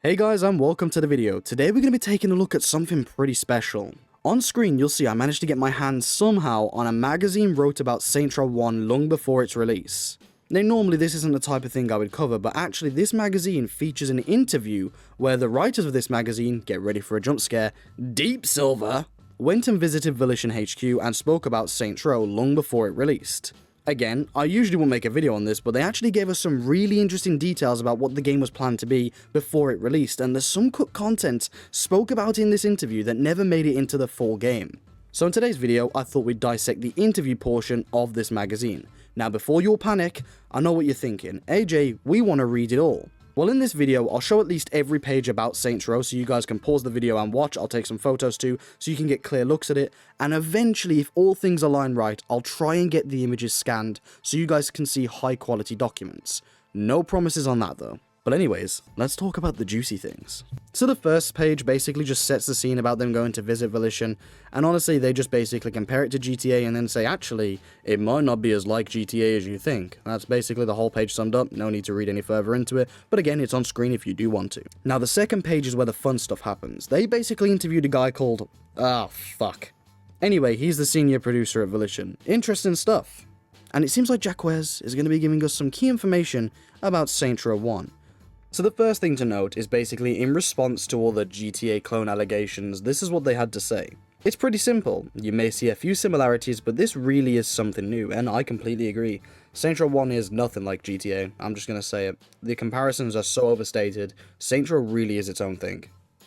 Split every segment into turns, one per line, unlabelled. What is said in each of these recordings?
Hey guys, and welcome to the video. Today we're going to be taking a look at something pretty special. On screen you'll see I managed to get my hands somehow on a magazine wrote about Saints Row 1 long before its release. Now normally this isn't the type of thing I would cover, but actually this magazine features an interview where the writers of this magazine, get ready for a jump scare, Deep Silver, went and visited Volition HQ and spoke about Saints Row long before it released. Again, I usually won't make a video on this, but they actually gave us some really interesting details about what the game was planned to be before it released, and there's some cut content spoke about in this interview that never made it into the full game. So in today's video, I thought we'd dissect the interview portion of this magazine. Now before you all panic, I know what you're thinking, AJ, we want to read it all. Well, in this video, I'll show at least every page about Saints Row so you guys can pause the video and watch. I'll take some photos too so you can get clear looks at it, and eventually, if all things align right, I'll try and get the images scanned so you guys can see high quality documents. No promises on that though. But anyways, let's talk about the juicy things. So the first page basically just sets the scene about them going to visit Volition, and honestly they just basically compare it to GTA and then say actually, it might not be as like GTA as you think. That's basically the whole page summed up, no need to read any further into it, but again it's on screen if you do want to. Now the second page is where the fun stuff happens. They basically interviewed a guy called... Anyway, he's the senior producer at Volition. Interesting stuff. And it seems like Jack Wes is going to be giving us some key information about Saints Row 1. So the first thing to note is basically in response to all the GTA clone allegations, this is what they had to say. It's pretty simple. You may see a few similarities, but this really is something new, and I completely agree. Saints Row 1 is nothing like GTA, I'm just gonna say it. The comparisons are so overstated, Saints Row really is its own thing.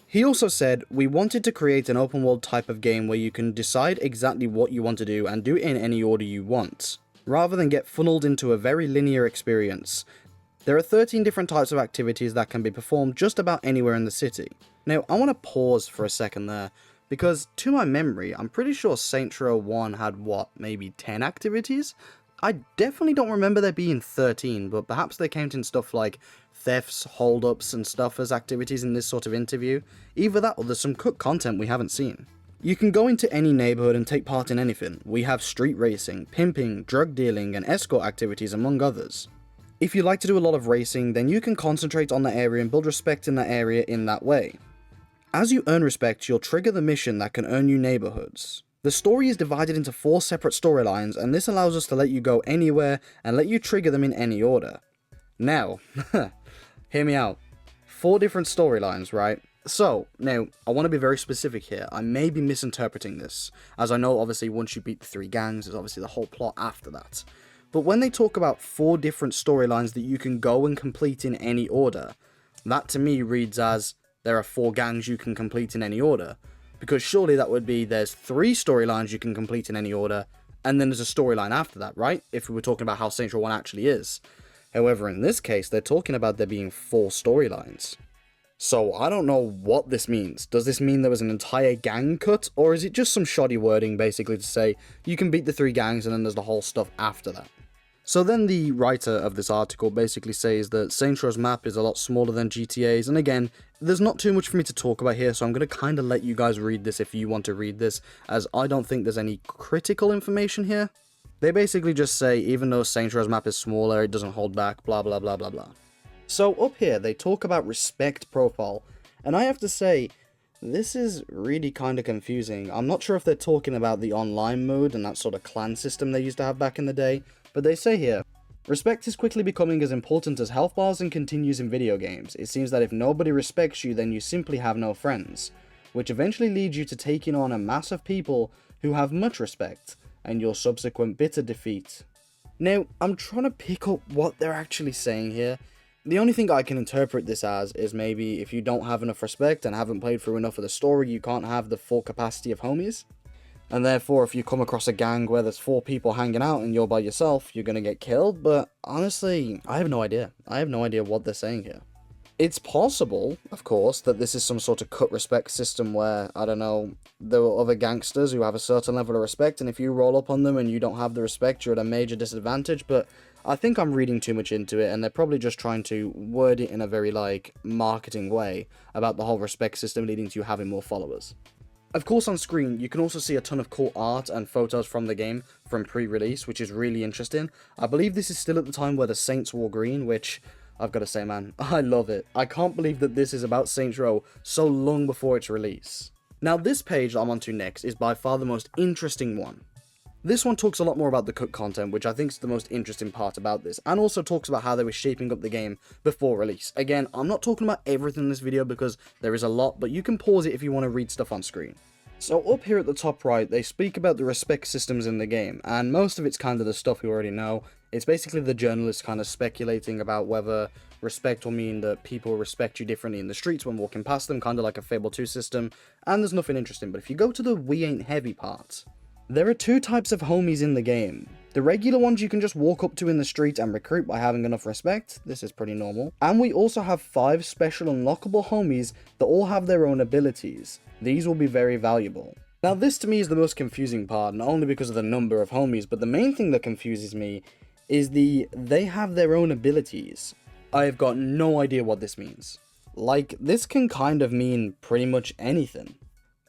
He also said, we wanted to create an open world type of game where you can decide exactly what you want to do and do it in any order you want, rather than get funneled into a very linear experience. There are 13 different types of activities that can be performed just about anywhere in the city. Now, I want to pause for a second there, because to my memory, I'm pretty sure Saints Row 1 had, what, maybe 10 activities? I definitely don't remember there being 13, but perhaps they're counting stuff like thefts, holdups, and stuff as activities in this sort of interview. Either that or there's some cut content we haven't seen. You can go into any neighborhood and take part in anything. We have street racing, pimping, drug dealing, and escort activities among others. If you like to do a lot of racing, then you can concentrate on that area and build respect in that area in that way. As you earn respect, you'll trigger the mission that can earn you neighborhoods. The story is divided into 4 separate storylines, and this allows us to let you go anywhere and let you trigger them in any order. Now, hear me out. 4 different storylines, right? So, now, I want to be very specific here. I may be misinterpreting this, as I know obviously once you beat the 3 gangs, there's obviously the whole plot after that. But when they talk about 4 different storylines that you can go and complete in any order, that to me reads as there are 4 gangs you can complete in any order. Because surely that would be there's 3 storylines you can complete in any order, and then there's a storyline after that, right? If we were talking about how Saints Row 1 actually is. However, in this case, they're talking about there being 4 storylines. So I don't know what this means. Does this mean there was an entire gang cut, or is it just some shoddy wording basically to say you can beat the 3 gangs and then there's the whole stuff after that? So then the writer of this article basically says that Saints Row's map is a lot smaller than GTA's, and again, there's not too much for me to talk about here, so I'm going to kind of let you guys read this if you want to read this, as I don't think there's any critical information here. They basically just say, even though Saints Row's map is smaller, it doesn't hold back, blah blah blah blah blah. So up here, they talk about respect profile, and I have to say, this is really kind of confusing. I'm not sure if they're talking about the online mode and that sort of clan system they used to have back in the day, but they say here, respect is quickly becoming as important as health bars and continues in video games. It seems that if nobody respects you, then you simply have no friends, which eventually leads you to taking on a mass of people who have much respect, and your subsequent bitter defeat. Now, I'm trying to pick up what they're actually saying here. The only thing I can interpret this as is maybe if you don't have enough respect and haven't played through enough of the story, you can't have the full capacity of homies. And therefore, if you come across a gang where there's 4 people hanging out and you're by yourself, you're gonna get killed, but honestly, I have no idea. I have no idea what they're saying here. It's possible, of course, that this is some sort of cut respect system where, I don't know, there are other gangsters who have a certain level of respect, and if you roll up on them and you don't have the respect, you're at a major disadvantage, but I think I'm reading too much into it, and they're probably just trying to word it in a very, marketing way about the whole respect system leading to you having more followers. Of course, on screen, you can also see a ton of cool art and photos from the game from pre-release, which is really interesting. I believe this is still at the time where the Saints wore green, which I've got to say, man, I love it. I can't believe that this is about Saints Row so long before its release. Now, this page that I'm onto next is by far the most interesting one. This one talks a lot more about the cut content, which I think is the most interesting part about this, and also talks about how they were shaping up the game before release. Again, I'm not talking about everything in this video because there is a lot, but you can pause it if you want to read stuff on screen. So up here at the top right, they speak about the respect systems in the game, and most of it's kind of the stuff you already know. It's basically the journalists kind of speculating about whether respect will mean that people respect you differently in the streets when walking past them, kind of like a Fable 2 system, and there's nothing interesting. But if you go to the we ain't heavy part, there are two types of homies in the game. The regular ones you can just walk up to in the street and recruit by having enough respect. This is pretty normal. And we also have 5 special unlockable homies that all have their own abilities. These will be very valuable. Now this to me is the most confusing part, not only because of the number of homies, but the main thing that confuses me is they have their own abilities. I have got no idea what this means. Like, this can kind of mean pretty much anything.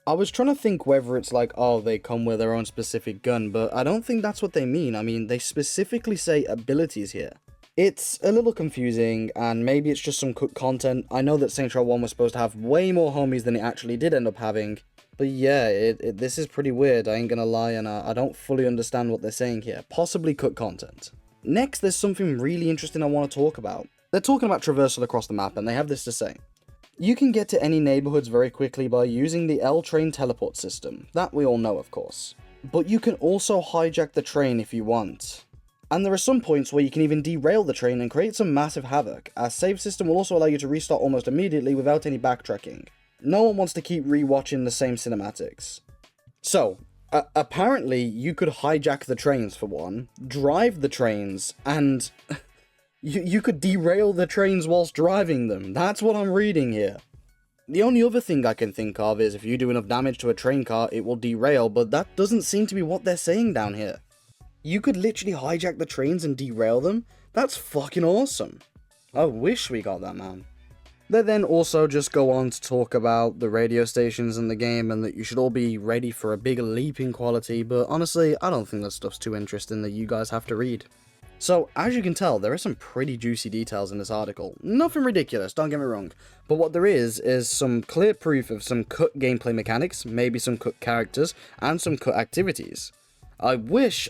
I was trying to think whether it's like, oh, they come with their own specific gun, but I don't think that's what they mean. I mean, they specifically say abilities here. It's a little confusing, and maybe it's just some cut content. I know that Saints Row 1 was supposed to have way more homies than it actually did end up having, but yeah, this is pretty weird, I ain't gonna lie, and I don't fully understand what they're saying here. Possibly cut content. Next, there's something really interesting I want to talk about. They're talking about traversal across the map, and they have this to say. You can get to any neighborhoods very quickly by using the L-train teleport system. That we all know, of course. But you can also hijack the train if you want. And there are some points where you can even derail the train and create some massive havoc. Our save system will also allow you to restart almost immediately without any backtracking. No one wants to keep rewatching the same cinematics. So, apparently you could hijack the trains for one, drive the trains, and you could derail the trains whilst driving them. That's what I'm reading here. The only other thing I can think of is if you do enough damage to a train car, it will derail, but that doesn't seem to be what they're saying down here. You could literally hijack the trains and derail them? That's fucking awesome. I wish we got that, man. They then also just go on to talk about the radio stations in the game and that you should all be ready for a big leap in quality, but honestly, I don't think that stuff's too interesting that you guys have to read. So, as you can tell, there are some pretty juicy details in this article. Nothing ridiculous, don't get me wrong, but what there is some clear proof of some cut gameplay mechanics, maybe some cut characters, and some cut activities. I wish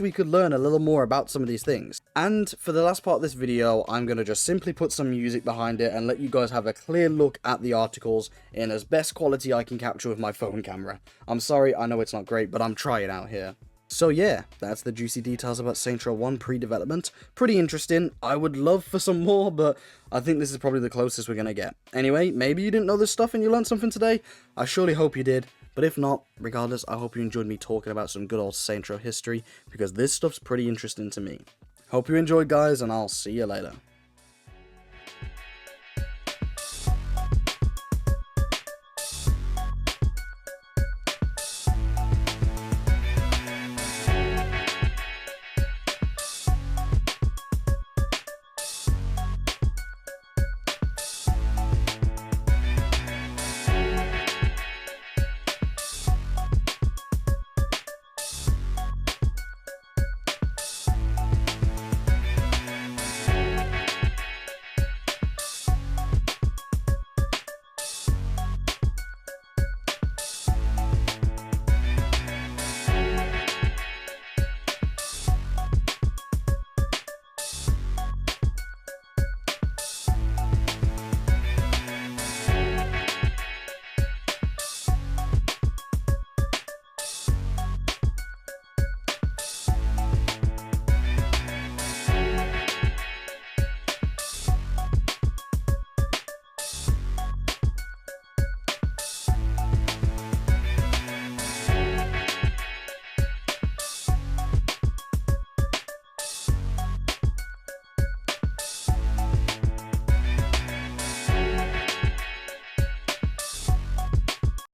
we could learn a little more about some of these things. And for the last part of this video, I'm going to just simply put some music behind it and let you guys have a clear look at the articles in as best quality I can capture with my phone camera. I'm sorry, I know it's not great, but I'm trying out here. So yeah, that's the juicy details about Saints Row 1 pre-development. Pretty interesting. I would love for some more, but I think this is probably the closest we're going to get. Anyway, maybe you didn't know this stuff and you learned something today. I surely hope you did. But if not, regardless, I hope you enjoyed me talking about some good old Saints Row history, because this stuff's pretty interesting to me. Hope you enjoyed, guys, and I'll see you later.